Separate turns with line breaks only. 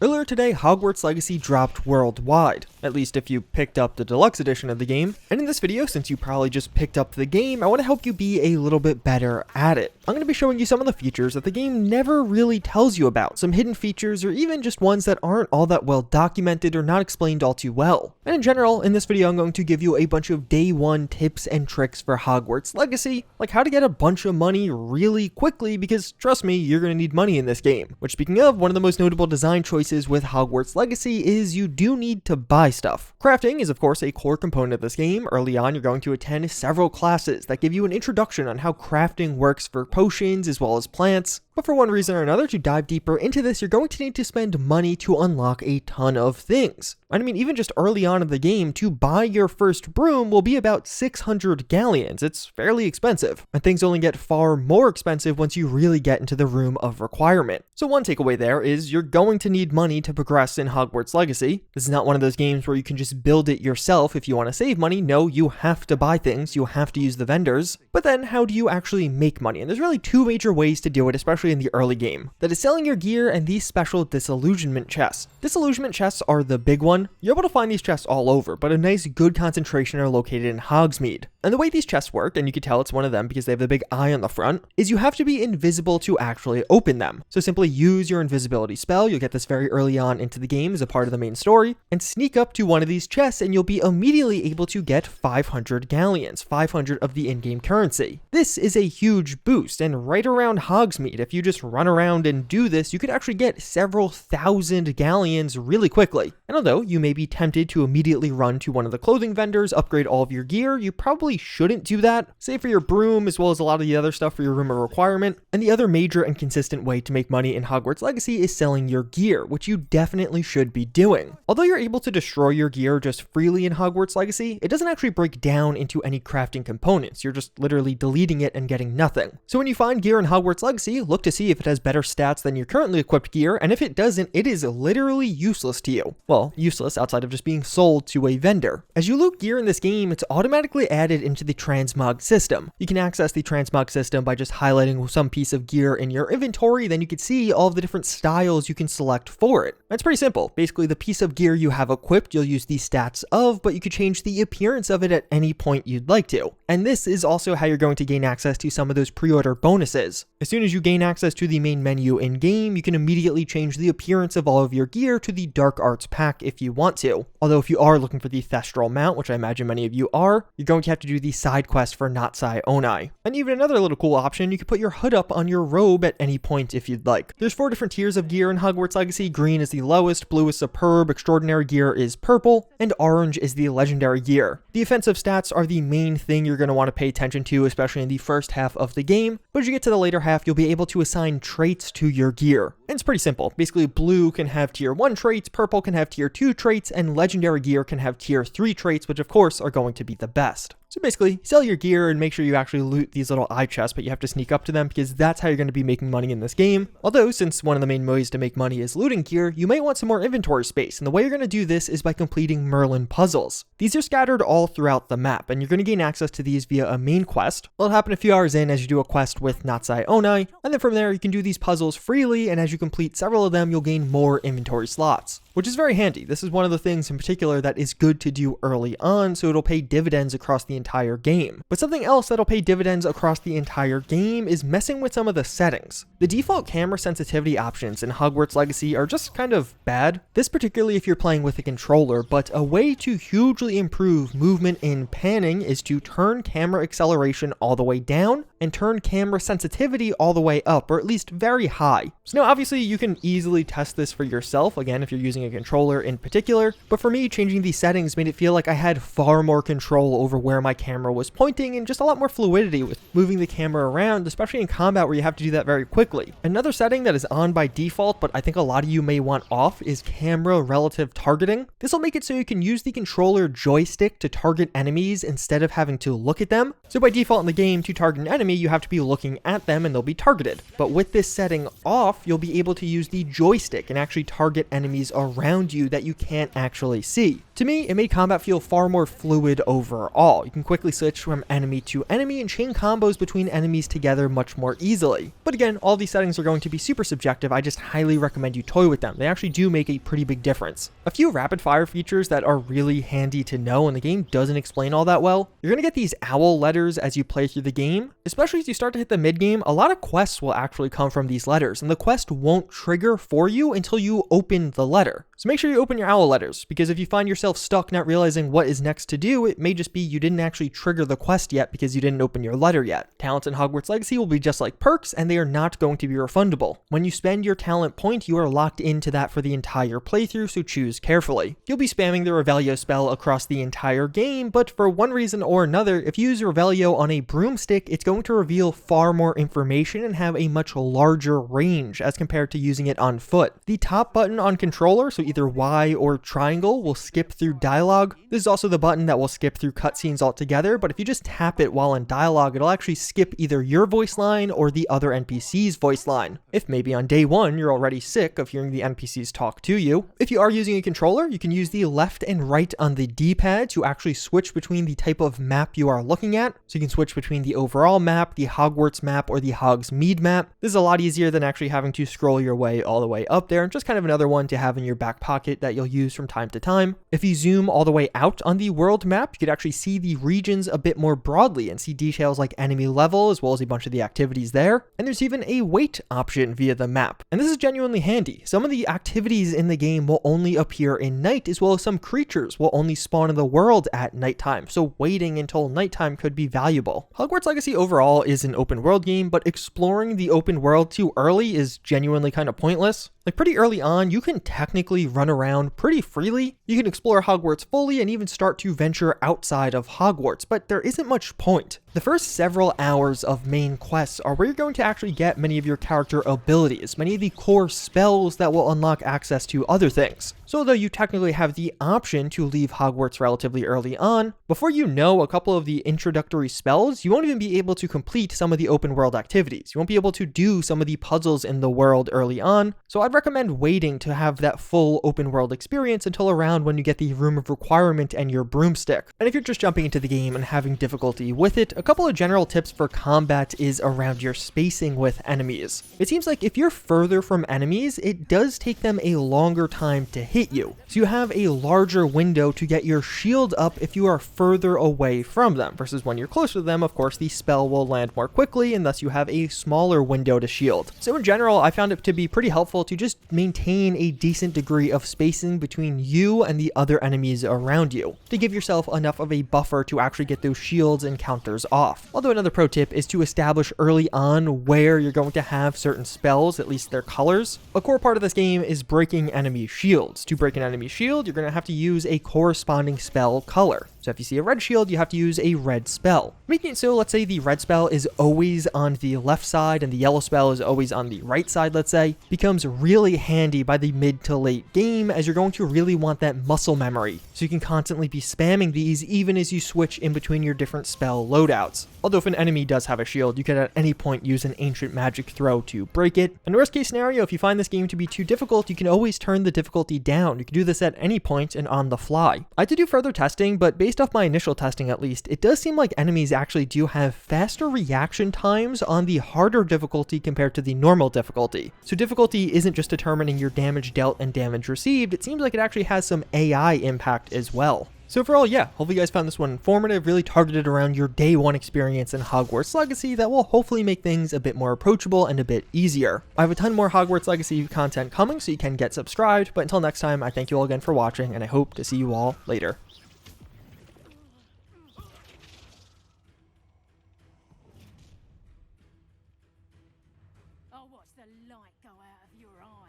Earlier today, Hogwarts Legacy dropped worldwide, at least if you picked up the deluxe edition of the game, and in this video, since you probably just picked up the game, I want to help you be a little bit better at it. I'm going to be showing you some of the features that the game never really tells you about, some hidden features or even just ones that aren't all that well documented or not explained all too well. And in general, in this video I'm going to give you a bunch of day one tips and tricks for Hogwarts Legacy, like how to get a bunch of money really quickly, because trust me, you're going to need money in this game. Which, speaking of, one of the most notable design choices with Hogwarts Legacy is you do need to buy stuff. Crafting is of course a core component of this game. Early on, you're going to attend several classes that give you an introduction on how crafting works for potions as well as plants. But for one reason or another, to dive deeper into this, you're going to need to spend money to unlock a ton of things. I mean, even just early on in the game, to buy your first broom will be about 600 galleons. It's fairly expensive, and things only get far more expensive once you really get into the room of requirement. So one takeaway there is you're going to need money to progress in Hogwarts Legacy. This is not one of those games where you can just build it yourself if you want to save money. No, you have to buy things, you have to use the vendors. But then how do you actually make money? And there's really two major ways to do it, especially in the early game. That is selling your gear and these special disillusionment chests. Disillusionment chests are the big one. You're able to find these chests all over, but a nice good concentration are located in Hogsmeade. And the way these chests work, and you can tell it's one of them because they have the big eye on the front, is you have to be invisible to actually open them. So simply use your invisibility spell, you'll get this very early on into the game as a part of the main story, and sneak up to one of these chests and you'll be immediately able to get 500 galleons, 500 of the in-game currency. This is a huge boost, and right around Hogsmeade, if you just run around and do this, you could actually get several thousand galleons really quickly. And although you may be tempted to immediately run to one of the clothing vendors, upgrade all of your gear, you probably shouldn't do that, save for your broom as well as a lot of the other stuff for your room of requirement. And the other major and consistent way to make money in Hogwarts Legacy is selling your gear, which you definitely should be doing. Although you're able to destroy your gear just freely in Hogwarts Legacy, it doesn't actually break down into any crafting components. You're just literally deleting it and getting nothing. So when you find gear in Hogwarts Legacy, look to see if it has better stats than your currently equipped gear, and if it doesn't, it is literally useless to you. Well, useless outside of just being sold to a vendor. As you loot gear in this game, it's automatically added into the transmog system. You can access the transmog system by just highlighting some piece of gear in your inventory, then you can see all of the different styles you can select for it. It's pretty simple. Basically, the piece of gear you have equipped, you'll use the stats of, but you could change the appearance of it at any point you'd like to. And this is also how you're going to gain access to some of those pre-order bonuses. As soon as you gain access to the main menu in-game, you can immediately change the appearance of all of your gear to the Dark Arts pack if you want to. Although if you are looking for the Thestral mount, which I imagine many of you are, you're going to have to do the side quest for Natsai Onai. And even another little cool option, you can put your hood up on your robe at any point if you'd like. There's 4 different tiers of gear in Hogwarts Legacy. Green is the lowest, blue is superb, extraordinary gear is purple, and orange is the legendary gear. The offensive stats are the main thing you're going to want to pay attention to, especially in the first half of the game, but as you get to the later half, you'll be able to assign traits to your gear. And it's pretty simple. Basically, blue can have tier 1 traits, purple can have tier 2 traits, and legendary gear can have tier 3 traits, which of course are going to be the best. So basically, sell your gear and make sure you actually loot these little eye chests, but you have to sneak up to them because that's how you're going to be making money in this game. Although, since one of the main ways to make money is looting gear, you might want some more inventory space, and the way you're going to do this is by completing Merlin puzzles. These are scattered all throughout the map, and you're going to gain access to these via a main quest. It'll happen a few hours in as you do a quest with Natsai Onai, and then from there you can do these puzzles freely, and as you complete several of them, you'll gain more inventory slots, which is very handy. This is one of the things in particular that is good to do early on, so it'll pay dividends across the entire game. But something else that'll pay dividends across the entire game is messing with some of the settings. The default camera sensitivity options in Hogwarts Legacy are just kind of bad. This particularly if you're playing with a controller, but a way to hugely improve movement in panning is to turn camera acceleration all the way down and turn camera sensitivity all the way up, or at least very high. So now obviously you can easily test this for yourself, again if you're using a controller in particular, but for me changing these settings made it feel like I had far more control over where my camera was pointing and just a lot more fluidity with moving the camera around, especially in combat where you have to do that very quickly. Another setting that is on by default, but I think a lot of you may want off, is camera relative targeting. This will make it so you can use the controller joystick to target enemies instead of having to look at them. So by default in the game, to target an enemy, you have to be looking at them and they'll be targeted. But with this setting off, you'll be able to use the joystick and actually target enemies around you that you can't actually see. To me, it made combat feel far more fluid overall. You can quickly switch from enemy to enemy and chain combos between enemies together much more easily. But again, all these settings are going to be super subjective. I just highly recommend you toy with them. They actually do make a pretty big difference. A few rapid fire features that are really handy to know, and the game doesn't explain all that well. You're going to get these owl letters as you play through the game. Especially as you start to hit the mid game, a lot of quests will actually come from these letters, and the quest won't trigger for you until you open the letter. So make sure you open your owl letters, because if you find yourself stuck not realizing what is next to do, it may just be you didn't actually trigger the quest yet because you didn't open your letter yet. Talents in Hogwarts Legacy will be just like perks, and they are not going to be refundable. When you spend your talent point, you are locked into that for the entire playthrough, so choose carefully. You'll be spamming the Revelio spell across the entire game, but for one reason or another, if you use Revelio on a broomstick, it's going to reveal far more information and have a much larger range as compared to using it on foot. The top button on controller, so either Y or triangle, will skip through dialogue. This is also the button that will skip through cutscenes altogether, but if you just tap it while in dialogue, it'll actually skip either your voice line or the other NPC's voice line. If maybe on day one you're already sick of hearing the NPCs talk to you. If you are using a controller, you can use the left and right on the D-pad to actually switch between the type of map you are looking at. So you can switch between the overall map, the Hogwarts map, or the Hogsmeade map. This is a lot easier than actually having to scroll your way all the way up there, and just kind of another one to have in your back pocket that you'll use from time to time. If you zoom all the way out on the world map, you could actually see the regions a bit more broadly and see details like enemy level as well as a bunch of the activities there. And there's even a wait option via the map. And this is genuinely handy. Some of the activities in the game will only appear in night, as well as some creatures will only spawn in the world at nighttime, so waiting until nighttime could be valuable. Hogwarts Legacy overall is an open world game, but exploring the open world too early is genuinely kind of pointless. Like pretty early on, you can technically run around pretty freely. You can explore Hogwarts fully and even start to venture outside of Hogwarts, but there isn't much point. The first several hours of main quests are where you're going to actually get many of your character abilities, many of the core spells that will unlock access to other things. So although you technically have the option to leave Hogwarts relatively early on, before you know a couple of the introductory spells, you won't even be able to complete some of the open world activities. You won't be able to do some of the puzzles in the world early on, so I'd recommend waiting to have that full open world experience until around when you get the Room of Requirement and your broomstick. And if you're just jumping into the game and having difficulty with it, a couple of general tips for combat is around your spacing with enemies. It seems like if you're further from enemies, it does take them a longer time to hit you. So you have a larger window to get your shield up if you are further away from them, versus when you're closer to them, of course, the spell will land more quickly and thus you have a smaller window to shield. So in general, I found it to be pretty helpful to just maintain a decent degree of spacing between you and the other enemies around you, to give yourself enough of a buffer to actually get those shields and counters off. Although another pro tip is to establish early on where you're going to have certain spells, at least their colors. A core part of this game is breaking enemy shields. To break an enemy shield, you're going to have to use a corresponding spell color. So if you see a red shield, you have to use a red spell. Making it so, let's say the red spell is always on the left side and the yellow spell is always on the right side, let's say, becomes really handy by the mid to late game, as you're going to really want that muscle memory. So you can constantly be spamming these even as you switch in between your different spell loadouts. Although if an enemy does have a shield, you can at any point use an ancient magic throw to break it. In worst case scenario, if you find this game to be too difficult, you can always turn the difficulty down. You can do this at any point and on the fly. I had to do further testing, but based off my initial testing at least, it does seem like enemies actually do have faster reaction times on the harder difficulty compared to the normal difficulty. So difficulty isn't just determining your damage dealt and damage received, it seems like it actually has some AI impact as well. So overall, yeah, hopefully you guys found this one informative, really targeted around your day one experience in Hogwarts Legacy that will hopefully make things a bit more approachable and a bit easier. I have a ton more Hogwarts Legacy content coming, so you can get subscribed, but until next time, I thank you all again for watching, and I hope to see you all later.
I'll watch the light go out of your eye.